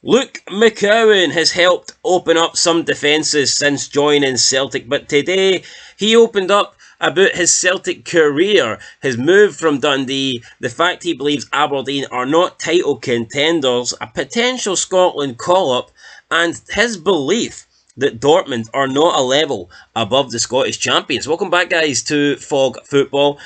Luke Mccowan has helped open up some defences since joining Celtic, but today he opened up about his Celtic career, his move from Dundee, the fact he believes Aberdeen are not title contenders, a potential Scotland call-up, and his belief that Dortmund are not a level above the Scottish champions. Welcome back, guys, to Fog Football.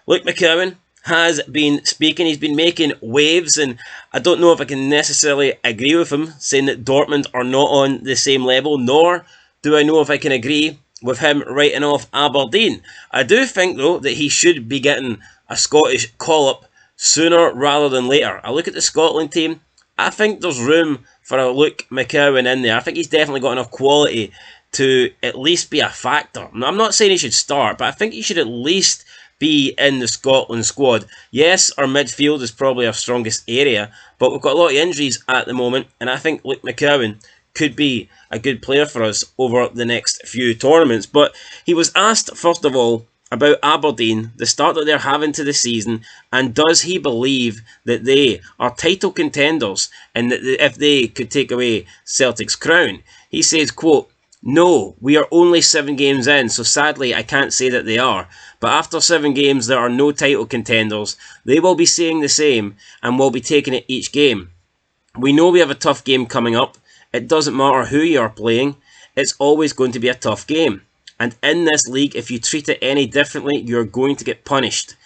Luke Mccowan has been speaking. He's been making waves, and I don't know if I can necessarily agree with him saying that Dortmund are not on the same level, nor do I know if I can agree with him writing off Aberdeen. I do think, though, that he should be getting a Scottish call-up sooner rather than later. I look at the Scotland team. I think there's room for a Luke Mccowan in there. I think he's definitely got enough quality to at least be a factor. Now, I'm not saying he should start, but I think he should at least be in the Scotland squad. Yes, our midfield is probably our strongest area, but we've got a lot of injuries at the moment, and I think Luke Mccowan could be a good player for us over the next few tournaments. But he was asked, first of all, about Aberdeen, the start that they're having to the season, and does he believe that they are title contenders and that if they could take away Celtic's crown. He says, quote, "No, we are only 7 games in, so sadly I can't say that they are. But after 7 games, there are no title contenders. They will be saying the same, and will be taking it each game. We know we have a tough game coming up. It doesn't matter who you are playing. It's always going to be a tough game. And in this league, if you treat it any differently, you're going to get punished.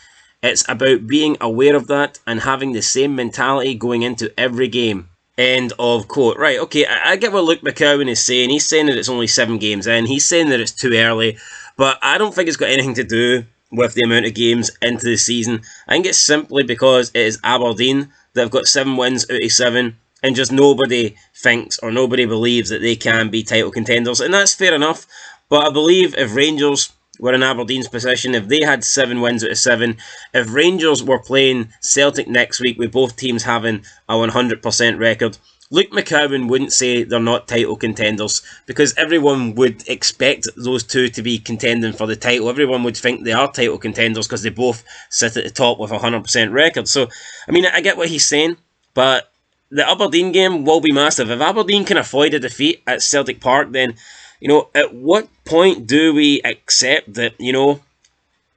It's about being aware of that and having the same mentality going into every game." End of quote. Right, okay, I get what Luke Mccowan is saying. He's saying that it's only 7 games in. He's saying that it's too early. But I don't think it's got anything to do with the amount of games into the season. I think it's simply because it is Aberdeen that have got 7 wins out of 7. And just nobody thinks or nobody believes that they can be title contenders. And that's fair enough. But I believe if Rangers were in Aberdeen's position, if they had 7 wins out of 7, if Rangers were playing Celtic next week with both teams having a 100% record, Luke Mccowan wouldn't say they're not title contenders because everyone would expect those two to be contending for the title. Everyone would think they are title contenders because they both sit at the top with a 100% record. So, I mean, I get what he's saying, but the Aberdeen game will be massive. If Aberdeen can avoid a defeat at Celtic Park, then, you know, at what point do we accept that, you know,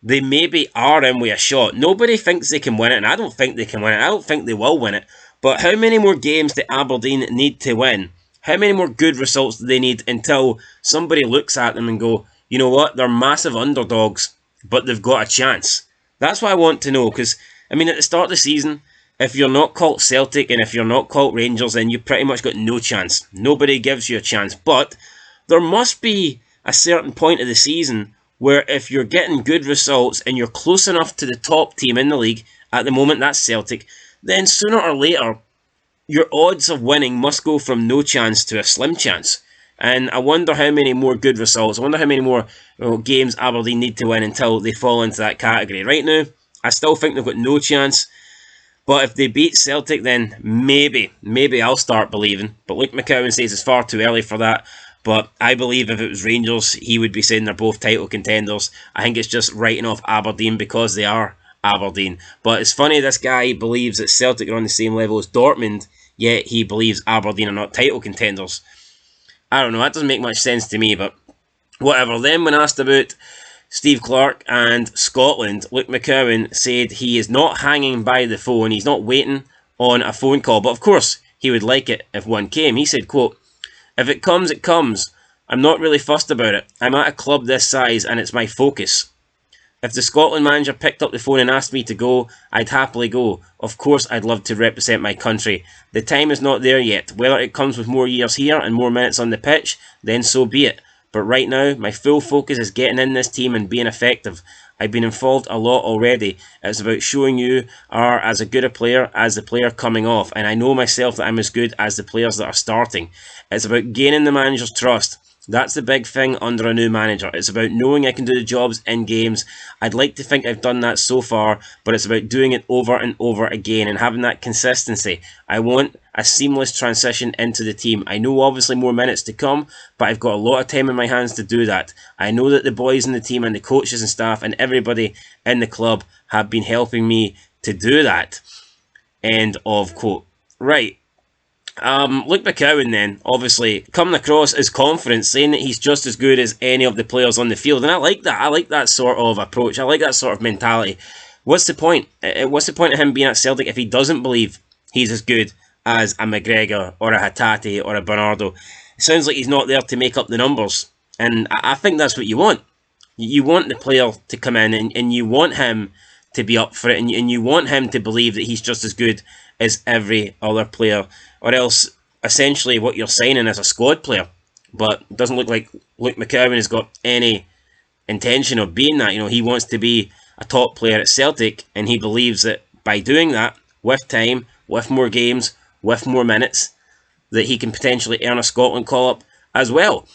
they maybe are in with a shot? Nobody thinks they can win it, and I don't think they can win it. I don't think they will win it. But how many more games do Aberdeen need to win? How many more good results do they need until somebody looks at them and go, you know what, they're massive underdogs, but they've got a chance? That's what I want to know, because, I mean, at the start of the season, if you're not called Celtic and if you're not called Rangers, then you've pretty much got no chance. Nobody gives you a chance. But there must be a certain point of the season where if you're getting good results and you're close enough to the top team in the league, at the moment that's Celtic, then sooner or later your odds of winning must go from no chance to a slim chance. And I wonder how many more good results, I wonder how many more games Aberdeen need to win until they fall into that category. Right now, I still think they've got no chance. But if they beat Celtic, then maybe I'll start believing. But Luke Mccowan says it's far too early for that. But I believe if it was Rangers, he would be saying they're both title contenders. I think it's just writing off Aberdeen because they are Aberdeen. But it's funny, this guy believes that Celtic are on the same level as Dortmund, yet he believes Aberdeen are not title contenders. I don't know, that doesn't make much sense to me, but whatever. Then when asked about Steve Clarke and Scotland, Luke Mccowan said he is not hanging by the phone. He's not waiting on a phone call. But of course, he would like it if one came. He said, quote, "If it comes, it comes. I'm not really fussed about it. I'm at a club this size and it's my focus. If the Scotland manager picked up the phone and asked me to go, I'd happily go. Of course, I'd love to represent my country. The time is not there yet. Whether it comes with more years here and more minutes on the pitch, then so be it. But right now, my full focus is getting in this team and being effective. I've been involved a lot already. It's about showing you are as a good a player as the player coming off. And I know myself that I'm as good as the players that are starting. It's about gaining the manager's trust. That's the big thing under a new manager. It's about knowing I can do the jobs in games. I'd like to think I've done that so far, but it's about doing it over and over again and having that consistency. I want a seamless transition into the team. I know obviously more minutes to come, but I've got a lot of time in my hands to do that. I know that the boys in the team and the coaches and staff and everybody in the club have been helping me to do that." End of quote. Right. Luke Mccowan then, obviously, coming across as confident, saying that he's just as good as any of the players on the field. And I like that. I like that sort of approach. I like that sort of mentality. What's the point? What's the point of him being at Celtic if he doesn't believe he's as good as a McGregor or a Hatate or a Bernardo? It sounds like he's not there to make up the numbers. And I think that's what you want. You want the player to come in and you want him to be up for it, and you want him to believe that he's just as good as every other player, or else essentially what you're signing is a squad player. But it doesn't look like Luke Mccowan has got any intention of being that. He wants to be a top player at Celtic, and he believes that by doing that, with time, with more games, with more minutes, that he can potentially earn a Scotland call-up as well.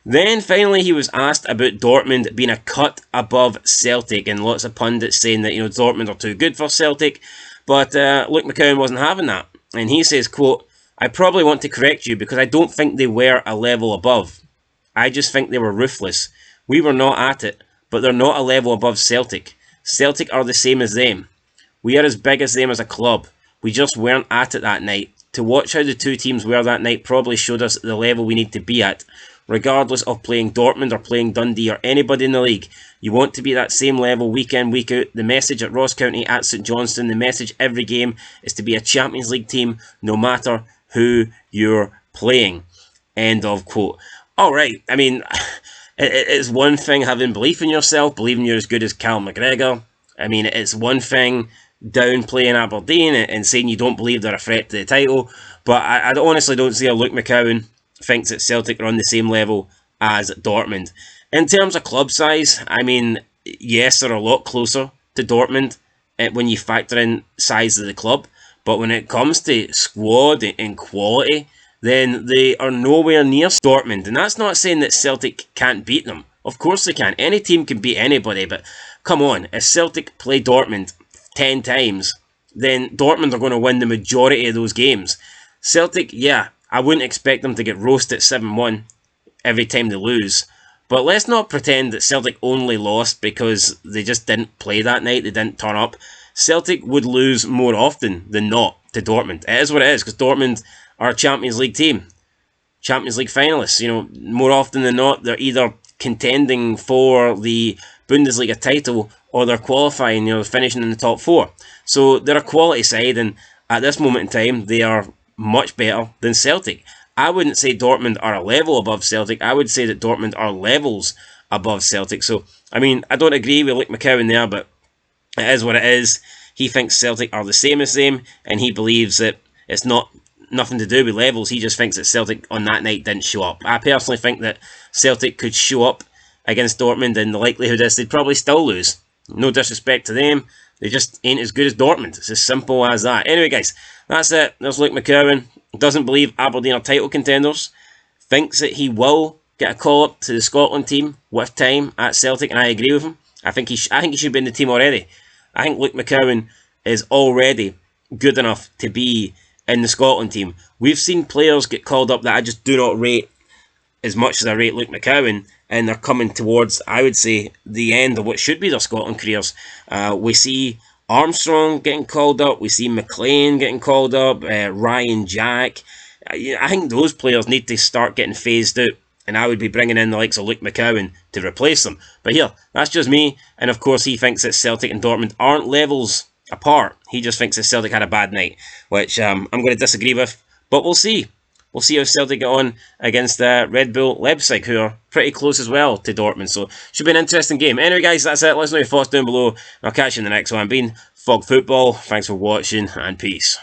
Then finally he was asked about Dortmund being a cut above Celtic, and lots of pundits saying that Dortmund are too good for Celtic, but Luke Mccowan wasn't having that, and he says, quote, "I probably want to correct you because I don't think they were a level above. I just think they were ruthless. We were not at it, but they're not a level above Celtic. Celtic are the same as them. We are as big as them as a club. We just weren't at it that night. To watch how the two teams were that night probably showed us the level we need to be at. Regardless of playing Dortmund or playing Dundee or anybody in the league, you want to be that same level week in, week out. The message at Ross County, at St Johnstone, the message every game is to be a Champions League team no matter who you're playing." End of quote. Alright, I mean, it's one thing having belief in yourself, believing you're as good as Cal McGregor. I mean, it's one thing downplaying Aberdeen and saying you don't believe they're a threat to the title, but I honestly don't see how Luke Mccowan thinks that Celtic are on the same level as Dortmund. In terms of club size, I mean, yes, they're a lot closer to Dortmund when you factor in size of the club, but when it comes to squad and quality, then they are nowhere near Dortmund. And that's not saying that Celtic can't beat them. Of course they can. Any team can beat anybody, but come on, if Celtic play Dortmund 10 times, then Dortmund are going to win the majority of those games. Celtic, yeah, I wouldn't expect them to get roasted 7-1 every time they lose. But let's not pretend that Celtic only lost because they just didn't play that night, they didn't turn up. Celtic would lose more often than not to Dortmund. It is what it is, because Dortmund are a Champions League team. Champions League finalists. More often than not, they're either contending for the Bundesliga title or they're qualifying, finishing in the top four. So they're a quality side, and at this moment in time, they are much better than Celtic. I wouldn't say Dortmund are a level above Celtic. I would say that Dortmund are levels above Celtic. So, I mean, I don't agree with Luke Mccowan there, but it is what it is. He thinks Celtic are the same as them, and he believes that it's nothing to do with levels. He just thinks that Celtic on that night didn't show up. I personally think that Celtic could show up against Dortmund, and the likelihood is they'd probably still lose. No disrespect to them, they just ain't as good as Dortmund. It's as simple as that. Anyway, guys, that's it. There's Luke Mccowan. Doesn't believe Aberdeen are title contenders. Thinks that he will get a call-up to the Scotland team with time at Celtic, and I agree with him. I think he should be in the team already. I think Luke Mccowan is already good enough to be in the Scotland team. We've seen players get called up that I just do not rate as much as I rate Luke Mccowan, and they're coming towards, I would say, the end of what should be their Scotland careers. We see Armstrong getting called up, we see McLean getting called up, Ryan Jack. I think those players need to start getting phased out, and I would be bringing in the likes of Luke Mccowan to replace them. But here, that's just me, and of course he thinks that Celtic and Dortmund aren't levels apart. He just thinks that Celtic had a bad night, which I'm going to disagree with, but we'll see. We'll see how Celtic get on against Red Bull Leipzig, who are pretty close as well to Dortmund. So, should be an interesting game. Anyway, guys, that's it. Let us know your thoughts down below. I'll catch you in the next one. Been Fog Football. Thanks for watching, and peace.